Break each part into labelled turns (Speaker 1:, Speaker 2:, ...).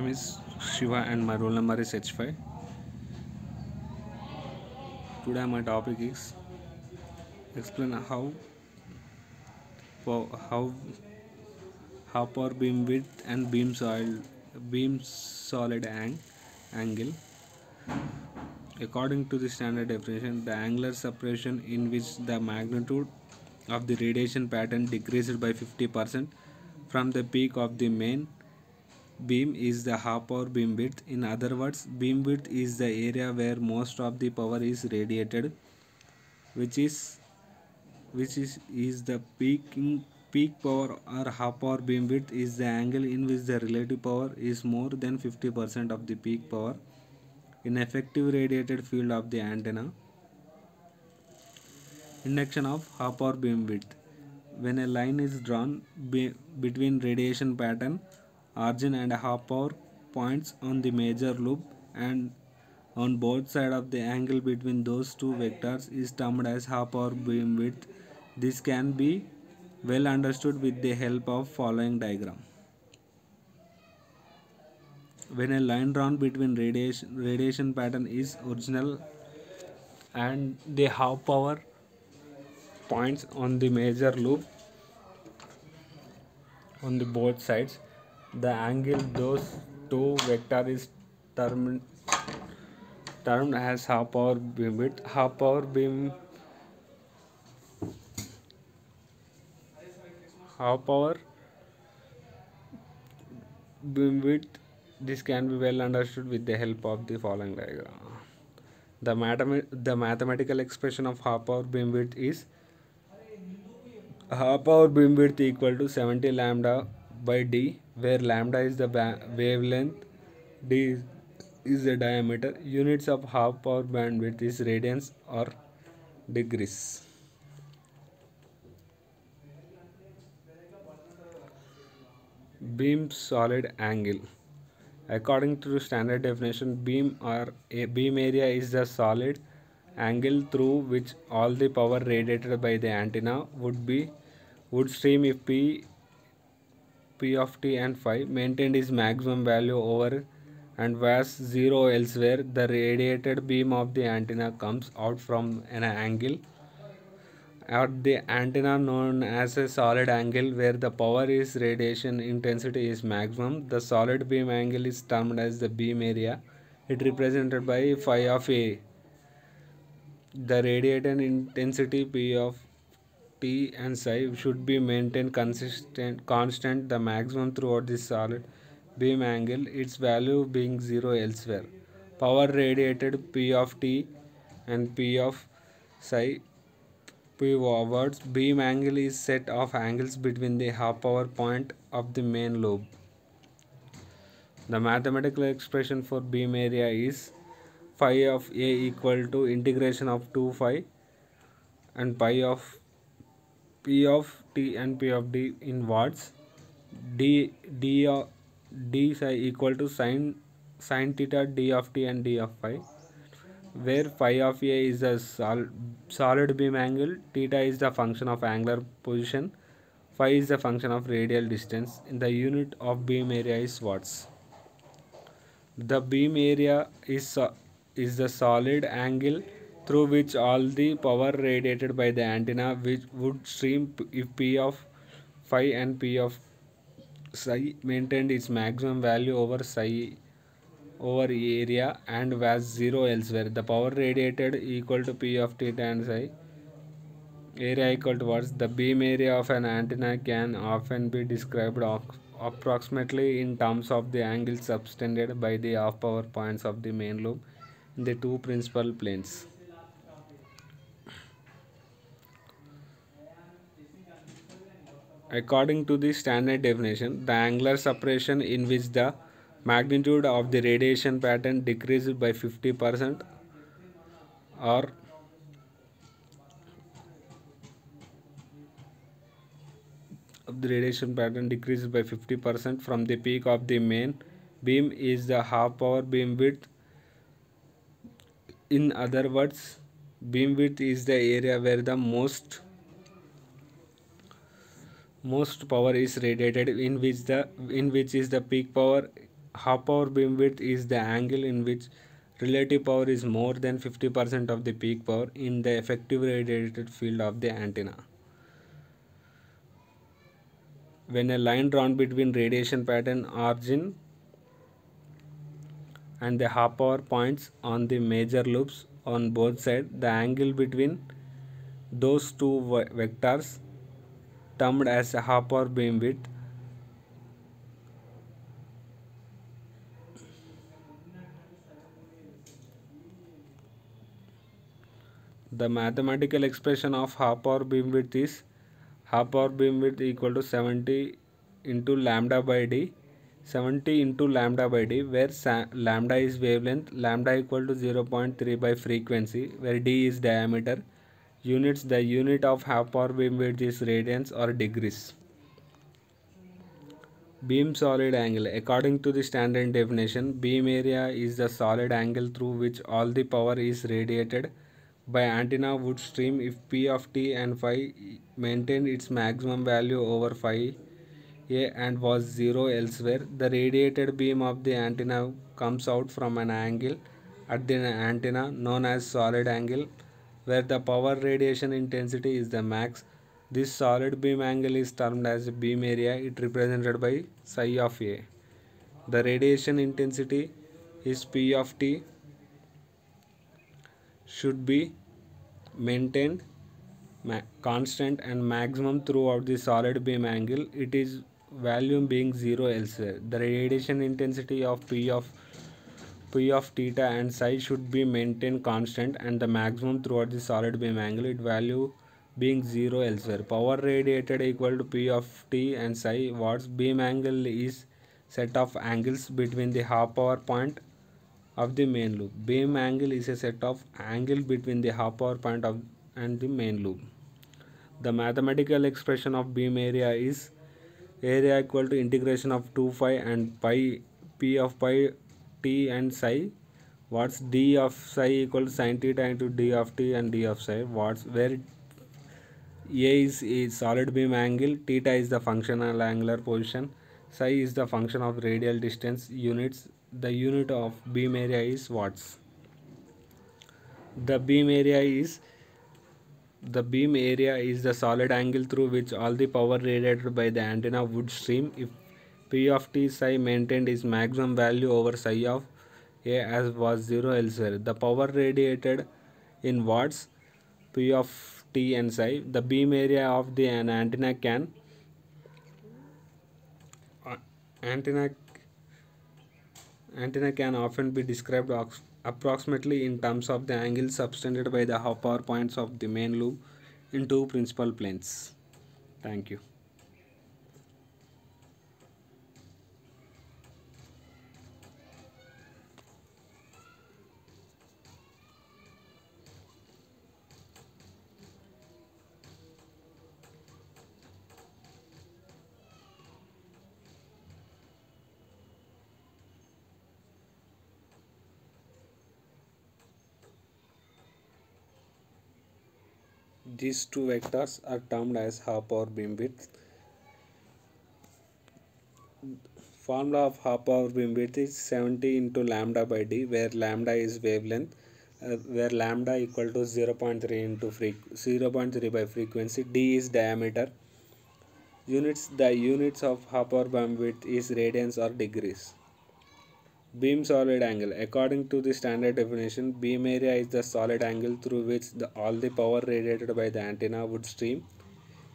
Speaker 1: name is Shiva and my roll number is H5. Today my topic is explain how power beam width and beam solid angle. According to the standard definition, the angular separation in which the magnitude of the radiation pattern decreased by 50% from the peak of the main beam is the half power beam width. In other words, beam width is the area where most of the power is radiated, which is the peak power, or half power beam width is the angle in which the relative power is more than 50% of the peak power in effective radiated field of the antenna. Induction of half power beam width. When a line is drawn between radiation pattern origin and half power points on the major loop, and on both sides of the angle between those two vectors is termed as half power beam width. This can be well understood with the help of following diagram. When a line drawn between radiation pattern is original and the half power points on the major loop on the both sides, the angle those two vector is termed as half power beam width. Half power beam width, this can be well understood with the help of the following diagram. The mathematical expression of half power beam width is half power beam width equal to 70 lambda by d, where lambda is the wavelength, d is the diameter. Units of half power bandwidth is radians or degrees. Beam solid angle. According to the standard definition, beam area is the solid angle through which all the power radiated by the antenna would stream if P of t and phi maintained its maximum value over and was zero elsewhere. The radiated beam of the antenna comes out from an angle at the antenna known as a solid angle, where the power is radiation intensity is maximum. The solid beam angle is termed as the beam area. It represented by phi of A. The radiated intensity P of T and psi should be maintained constant, the maximum throughout the solid beam angle, its value being zero elsewhere. Power radiated P of T and P of psi P words. Beam angle is set of angles between the half power point of the main lobe. The mathematical expression for beam area is phi of A equal to integration of 2 phi and pi of P of T and P of D in watts. D psi equal to sin theta D of T and D of phi, where phi of A is the solid beam angle, theta is the function of angular position, phi is the function of radial distance. The unit of beam area is watts. The beam area is the solid angle through which all the power radiated by the antenna which would stream if P of phi and P of psi maintained its maximum value over area and was zero elsewhere. The power radiated equal to P of theta and psi, area equal to watts. The beam area of an antenna can often be described approximately in terms of the angle subtended by the half power points of the main lobe in the two principal planes. According to the standard definition, the angular separation in which the magnitude of the radiation pattern decreased by 50% or of the radiation pattern decreases by 50% from the peak of the main beam is the half power beam width. In other words, beam width is the area where the most power is radiated, in which is the peak power half power beamwidth is the angle in which relative power is more than 50% of the peak power in the effective radiated field of the antenna. When a line drawn between radiation pattern origin and the half power points on the major loops on both sides, the angle between those two vectors, termed as a half power beamwidth, the mathematical expression of half power beamwidth is half power beamwidth equal to 70 into lambda by d. 70 into lambda by d, where lambda is wavelength, lambda equal to 0.3 by frequency, where d is diameter. Units, the unit of half power beamwidth is radians or degrees. Beam solid angle. According to the standard definition, beam area is the solid angle through which all the power is radiated by antenna would stream if P of t and phi maintained its maximum value over phi a and was zero elsewhere. The radiated beam of the antenna comes out from an angle at the antenna known as solid angle, where the power radiation intensity is the max. This solid beam angle is termed as beam area. It represented by psi of A. The radiation intensity is P of t should be maintained constant and maximum throughout the solid beam angle, it is value being zero elsewhere. The radiation intensity of P of theta and psi should be maintained constant and the maximum throughout the solid beam angle, it value being zero elsewhere. Power radiated equal to P of t and psi watts. Beam angle is set of angles between the half power point of the main loop. Beam angle is a set of angle between the half power point of and the main loop. The mathematical expression of beam area is area equal to integration of 2 phi and pi p of pi t and psi watts. D of psi equal to sin theta into d of t and d of psi watts, where a is a solid beam angle, theta is the functional angular position, psi is the function of radial distance. Units, the unit of beam area is watts. The beam area is the solid angle through which all the power radiated by the antenna would stream if P of t psi maintained its maximum value over psi of A as was zero elsewhere. The power radiated in watts, P of t and psi. The beam area of an antenna can often be described approximately in terms of the angle subtended by the half power points of the main loop in two principal planes. Thank you. These two vectors are termed as half power beamwidth. Formula of half power beamwidth is 70 into lambda by d, where lambda is wavelength, where lambda equal to 0.3 into 0.3 by frequency, d is diameter. Units, the units of half power beamwidth is radians or degrees. Beam solid angle. According to the standard definition, beam area is the solid angle through which all the power radiated by the antenna would stream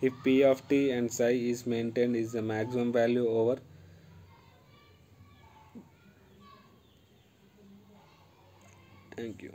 Speaker 1: if P of t and psi is maintained is the maximum value over. Thank you.